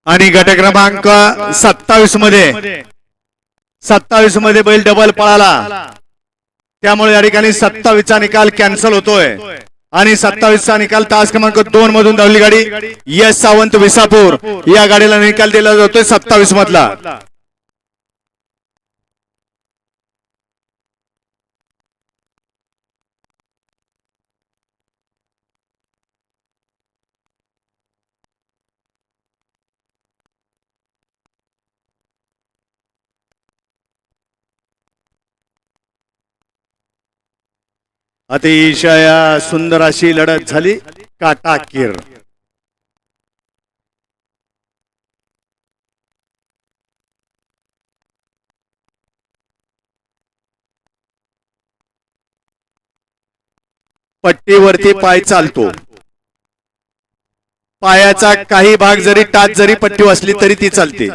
आणि गट क्रमांक 27 मध्ये बैल डबल पळाला, त्यामुळे या ठिकाणी 27 चा निकाल कॅन्सल होतोय आणि 27 चा निकाल तास क्रमांक 2 मधून धावली गाडी यश सावंत विसापूर या गाडीला निकाल दिला जातोय 27 मधला. अतिशय सुंदर अशी लढत झाली. काटाकीर पट्टीवरती पाय चालतो, पायाचा काही भाग जरी टाच जरी पट्टी असली तरी ती चालते.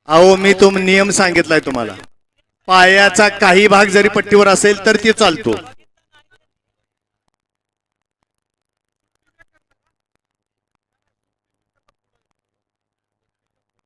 अहो मी नियम सांगितलाय तुम्हाला, पायाचा काही भाग जरी पट्टीवर असेल तर ती चालतो.